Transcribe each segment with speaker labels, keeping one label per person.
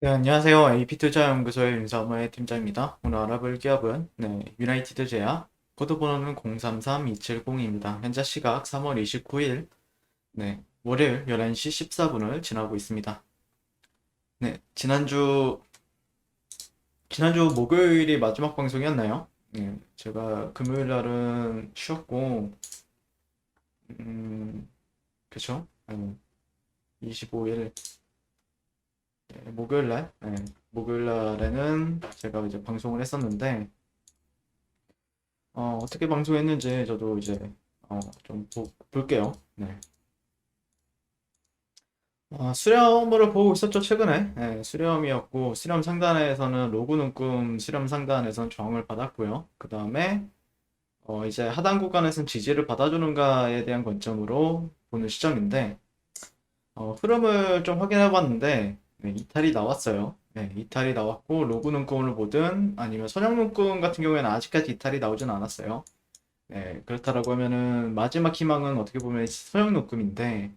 Speaker 1: 네, 안녕하세요. AP투자연구소의 윤사무의 팀장입니다. 오늘 알아볼 기업은 유나이티드 제야, 코드 번호는 033270입니다. 현재 시각 3월 29일, 월요일 11시 14분을 지나고 있습니다. 네, 지난주 목요일이 마지막 방송이었나요? 제가 금요일 날은 쉬었고, 그쵸? 25일, 목요일 날에는 제가 이제 방송을 했었는데, 어떻게 방송했는지 저도 이제 좀 볼게요. 네. 수렴을 보고 있었죠, 최근에. 네, 수렴이었고, 수렴 상단에서는 로그 눈금 수렴 상단에선 저항을 받았고요. 그 다음에 이제 하단 구간에서는 지지를 받아주는가에 대한 관점으로 보는 시점인데, 흐름을 좀 확인해 봤는데, 네, 이탈이 나왔어요. 네, 이탈이 나왔고, 로그 눈금을 보든 아니면 선형 눈금 같은 경우에는 아직까지 이탈이 나오진 않았어요. 네, 그렇다라고 하면은 마지막 희망은 어떻게 보면 선형농금인데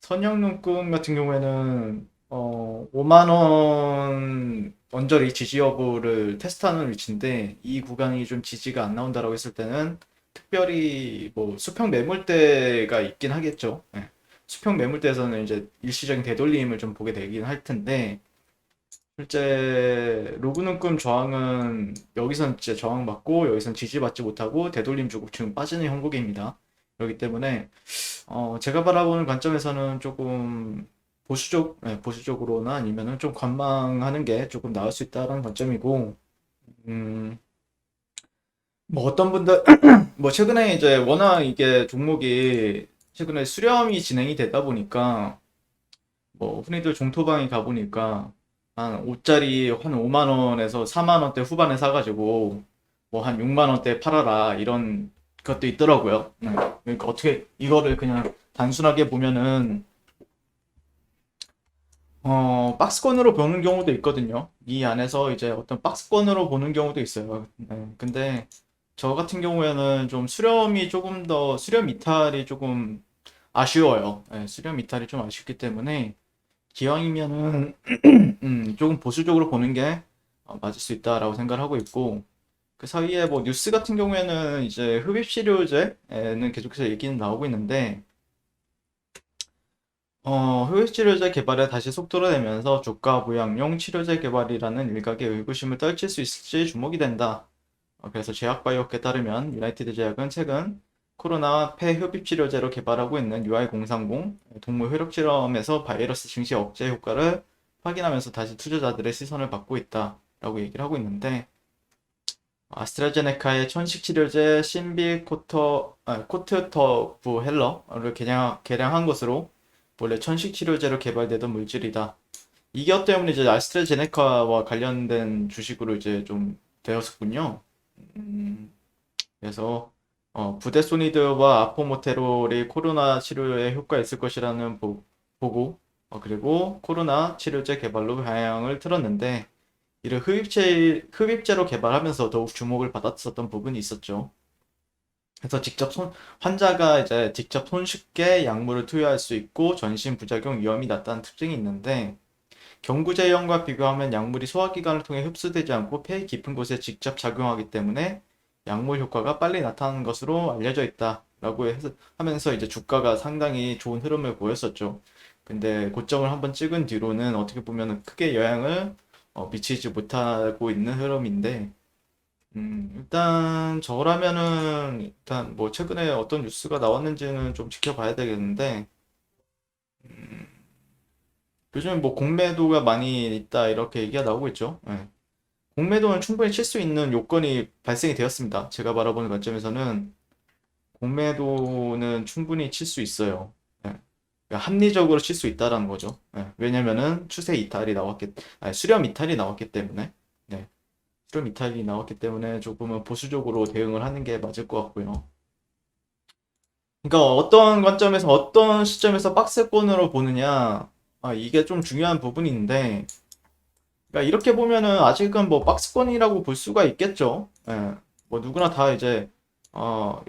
Speaker 1: 선형농금 같은 경우에는 5만 원 언저리 지지 여부를 테스트하는 위치인데 이 구간이 좀 지지가 안 나온다라고 했을 때는 특별히 뭐 수평 매물대가 있긴 하겠죠. 네. 수평 매물대에서는 이제 일시적인 되돌림을 좀 보게 되긴 할 텐데 실제 로그눈금 저항은 여기선 진짜 저항받고 여기선 지지받지 못하고 되돌림 주고 지금 빠지는 형국입니다. 그렇기 때문에 제가 바라보는 관점에서는 조금 보수적으로나 아니면은 좀 관망하는 게 조금 나을 수 있다는 관점이고 음, 뭐 어떤 분들 뭐 최근에 이제 워낙 이게 종목이 최근에 수렴이 진행이 되다 보니까 뭐 흔히들 종토방에 가보니까 한 5짜리 한 5만 원에서 4만 원대 후반에 사가지고 뭐 한 6만 원대 팔아라 이런 것도 있더라고요. 네. 그러니까 어떻게 이거를 그냥 단순하게 보면은 박스권으로 보는 경우도 있거든요. 이 안에서 이제 어떤 박스권으로 보는 경우도 있어요. 네. 근데 저 같은 경우에는 좀 수렴이 조금 더 수렴 이탈이 조금 아쉬워요. 네, 수렴 이탈이 좀 아쉽기 때문에 기왕이면은 조금 보수적으로 보는 게 맞을 수 있다라고 생각을 하고 있고 그 사이에 뭐 뉴스 같은 경우에는 이제 흡입 치료제는 계속해서 얘기는 나오고 있는데 흡입 치료제 개발에 다시 속도를 내면서 주가 부양용 치료제 개발이라는 일각의 의구심을 떨칠 수 있을지 주목이 된다. 그래서 제약바이오에 따르면 유나이티드 제약은 최근 코로나 폐흡입 치료제로 개발하고 있는 UI030 동물 회복 실험에서 바이러스 증시 억제 효과를 확인하면서 다시 투자자들의 시선을 받고 있다라고 얘기를 하고 있는데 아스트라제네카의 천식 치료제 코트터부 헬러를 개량한 것으로 원래 천식 치료제로 개발되던 물질이다. 이 기업 때문에 이제 아스트라제네카와 관련된 주식으로 이제 좀 되었었군요. 음, 그래서 부데소니드와 아포모테롤이 코로나 치료에 효과 있을 것이라는 보고 그리고 코로나 치료제 개발로 방향을 틀었는데 이를 흡입제로 개발하면서 더욱 주목을 받았었던 부분이 있었죠. 그래서 환자가 이제 직접 손쉽게 약물을 투여할 수 있고 전신 부작용 위험이 낮다는 특징이 있는데 경구제형과 비교하면 약물이 소화기관을 통해 흡수되지 않고 폐 깊은 곳에 직접 작용하기 때문에 약물 효과가 빨리 나타나는 것으로 알려져 있다라고 하면서 이제 주가가 상당히 좋은 흐름을 보였었죠. 근데 고점을 한번 찍은 뒤로는 어떻게 보면 크게 영향을 미치지 못하고 있는 흐름인데, 일단 저라면은 일단 뭐 최근에 어떤 뉴스가 나왔는지는 좀 지켜봐야 되겠는데, 요즘 뭐 공매도가 많이 있다 이렇게 얘기가 나오고 있죠. 예. 공매도는 충분히 칠 수 있는 요건이 발생이 되었습니다. 제가 바라보는 관점에서는 공매도는 충분히 칠 수 있어요. 예. 그러니까 합리적으로 칠 수 있다라는 거죠. 예. 왜냐면은 수렴 이탈이 나왔기 때문에. 네. 수렴 이탈이 나왔기 때문에 조금은 보수적으로 대응을 하는 게 맞을 것 같고요. 그러니까 어떤 관점에서 어떤 시점에서 박스권으로 보느냐, 이게 좀 중요한 부분인데, 그러니까 이렇게 보면은 아직은 뭐 박스권이라고 볼 수가 있겠죠. 예. 뭐 누구나 다 이제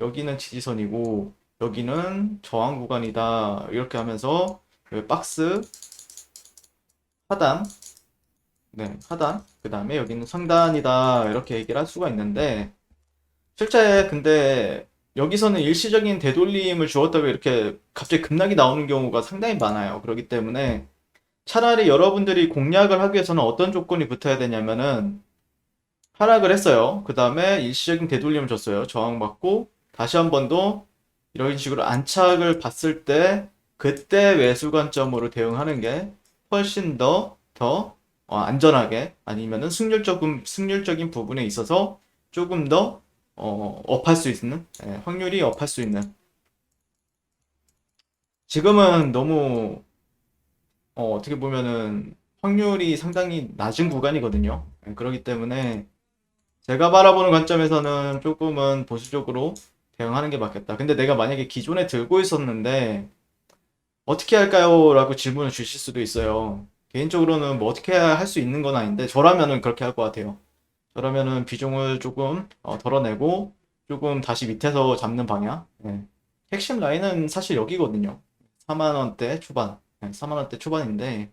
Speaker 1: 여기는 지지선이고 여기는 저항 구간이다 이렇게 하면서 그 박스 하단 네, 하단, 그 다음에 여기는 상단이다. 이렇게 얘기를 할 수가 있는데, 실제 근데 여기서는 일시적인 되돌림을 주었다고 이렇게 갑자기 급락이 나오는 경우가 상당히 많아요. 그렇기 때문에 차라리 여러분들이 공략을 하기 위해서는 어떤 조건이 붙어야 되냐면은 하락을 했어요. 그 다음에 일시적인 되돌림을 줬어요. 저항받고 다시 한 번 더 이런 식으로 안착을 봤을 때 그때 매수 관점으로 대응하는 게 훨씬 더 안전하게 아니면은 승률적인 부분에 있어서 조금 더 업할 수 있는 확률이 업할 수 있는 지금은 너무 어떻게 보면은 확률이 상당히 낮은 구간이거든요. 그렇기 때문에 제가 바라보는 관점에서는 조금은 보수적으로 대응하는 게 맞겠다. 근데 내가 만약에 기존에 들고 있었는데 어떻게 할까요? 라고 질문을 주실 수도 있어요. 개인적으로는 뭐 어떻게 할 수 있는 건 아닌데 저라면은 그렇게 할 것 같아요. 저라면은 비중을 조금 덜어내고 조금 다시 밑에서 잡는 방향. 예. 핵심 라인은 사실 여기거든요. 4만 원대 초반. 4만 원대 초반인데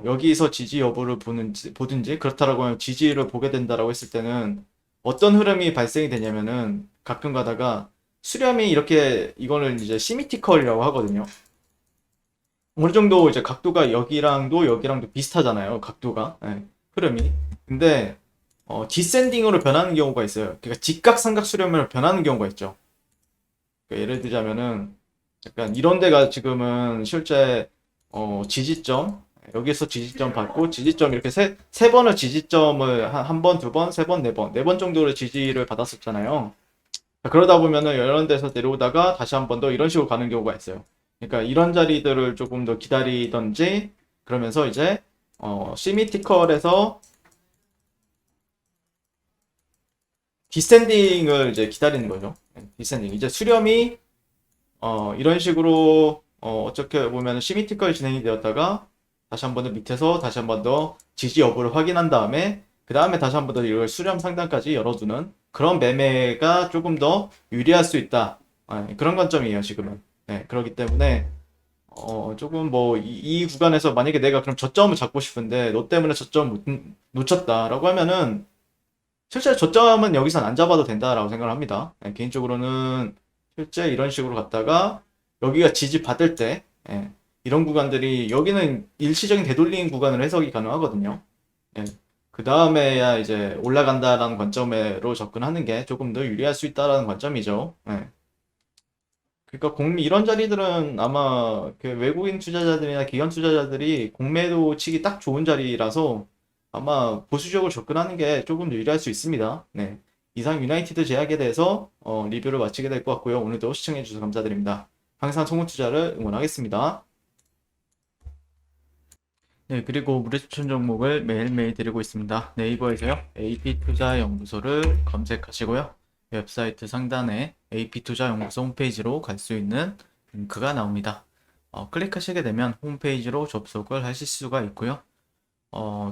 Speaker 1: 여기서 지지 여부를 보든지 그렇다라고 하면 지지를 보게 된다라고 했을 때는 어떤 흐름이 발생이 되냐면은 가끔 가다가 수렴이 이렇게 이거는 이제 시미티컬이라고 하거든요. 어느 정도 이제 각도가 여기랑도 비슷하잖아요. 각도가 흐름이. 근데 디센딩으로 변하는 경우가 있어요. 그러니까 직각삼각 수렴으로 변하는 경우가 있죠. 그러니까 예를 들자면은 약간 이런 데가 지금은 실제 지지점 여기서 지지점 받고 지지점 이렇게 세 번을 지지점을 한 번, 두 번, 세 번, 네 번, 네 번 정도로 지지를 받았었잖아요. 그러다 보면은 이런 데서 내려오다가 다시 한 번 더 이런 식으로 가는 경우가 있어요. 그러니까 이런 자리들을 조금 더 기다리던지 그러면서 이제 시미티컬에서 디센딩을 이제 기다리는 거죠. 디센딩. 이제 수렴이 이런 식으로 어떻게 보면 시미티컬 진행이 되었다가 다시 한 번 더 밑에서 다시 한 번 더 지지 여부를 확인한 다음에 그 다음에 다시 한 번 더 이걸 수렴 상단까지 열어두는 그런 매매가 조금 더 유리할 수 있다. 그런 관점이에요, 지금은. 네, 그렇기 때문에 조금 뭐 이 구간에서 만약에 내가 그럼 저점을 잡고 싶은데 너 때문에 저점 놓쳤다라고 하면은 실제 저점은 여기선 안 잡아도 된다라고 생각을 합니다. 개인적으로는 실제 이런 식으로 갔다가 여기가 지지 받을 때 이런 구간들이 여기는 일시적인 되돌림 구간으로 해석이 가능하거든요. 그 다음에야 이제 올라간다라는 관점으로 접근하는 게 조금 더 유리할 수 있다라는 관점이죠. 그러니까 이런 자리들은 아마 그 외국인 투자자들이나 기관 투자자들이 공매도 치기 딱 좋은 자리라서 아마 보수적으로 접근하는 게 조금 더 유리할 수 있습니다. 네. 이상 유나이티드 제약에 대해서 리뷰를 마치게 될 것 같고요. 오늘도 시청해주셔서 감사드립니다. 항상 송호 투자를 응원하겠습니다. 네, 그리고 무료 추천 종목을 매일매일 드리고 있습니다. 네이버에서요, AP투자연구소를 검색하시고요. 웹사이트 상단에 AP투자연구소 홈페이지로 갈 수 있는 링크가 나옵니다. 클릭하시게 되면 홈페이지로 접속을 하실 수가 있고요.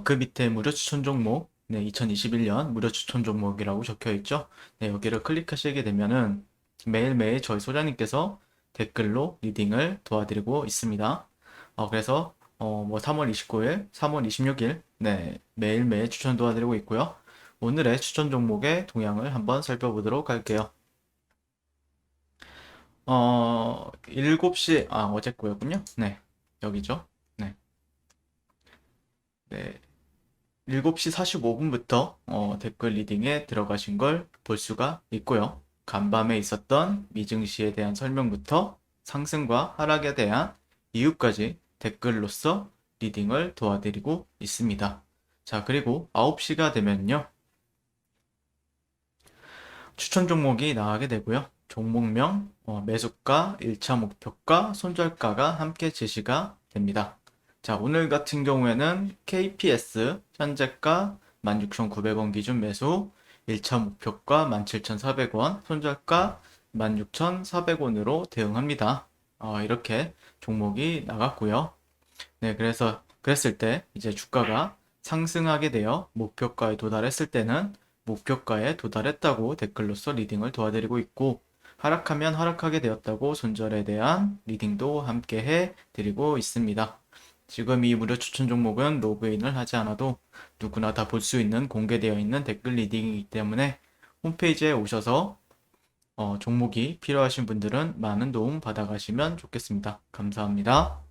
Speaker 1: 그 밑에 무료 추천 종목, 네, 2021년 무료 추천 종목이라고 적혀 있죠. 네, 여기를 클릭하시게 되면은 매일매일 저희 소장님께서 댓글로 리딩을 도와드리고 있습니다. 그래서 뭐 3월 29일, 3월 26일, 네, 매일매일 추천 도와드리고 있고요. 오늘의 추천 종목의 동향을 한번 살펴보도록 할게요. 7시, 어제 거였군요. 네, 여기죠. 네, 네. 7시 45분부터 댓글 리딩에 들어가신 걸 볼 수가 있고요. 간밤에 있었던 미증시에 대한 설명부터 상승과 하락에 대한 이유까지 댓글로서 리딩을 도와드리고 있습니다. 자, 그리고 9시가 되면요. 추천 종목이 나가게 되고요. 종목명, 매수가, 1차 목표가, 손절가가 함께 제시가 됩니다. 자, 오늘 같은 경우에는 KPS 현재가 16,900원 기준 매수, 1차 목표가 17,400원, 손절가 16,400원으로 대응합니다. 이렇게 종목이 나갔고요. 네, 그랬을 때 이제 주가가 상승하게 되어 목표가에 도달했을 때는 목표가에 도달했다고 댓글로서 리딩을 도와드리고 있고 하락하면 하락하게 되었다고 손절에 대한 리딩도 함께 해 드리고 있습니다. 지금 이 무료 추천 종목은 로그인을 하지 않아도 누구나 다 볼 수 있는 공개되어 있는 댓글 리딩이기 때문에 홈페이지에 오셔서 종목이 필요하신 분들은 많은 도움 받아가시면 좋겠습니다. 감사합니다.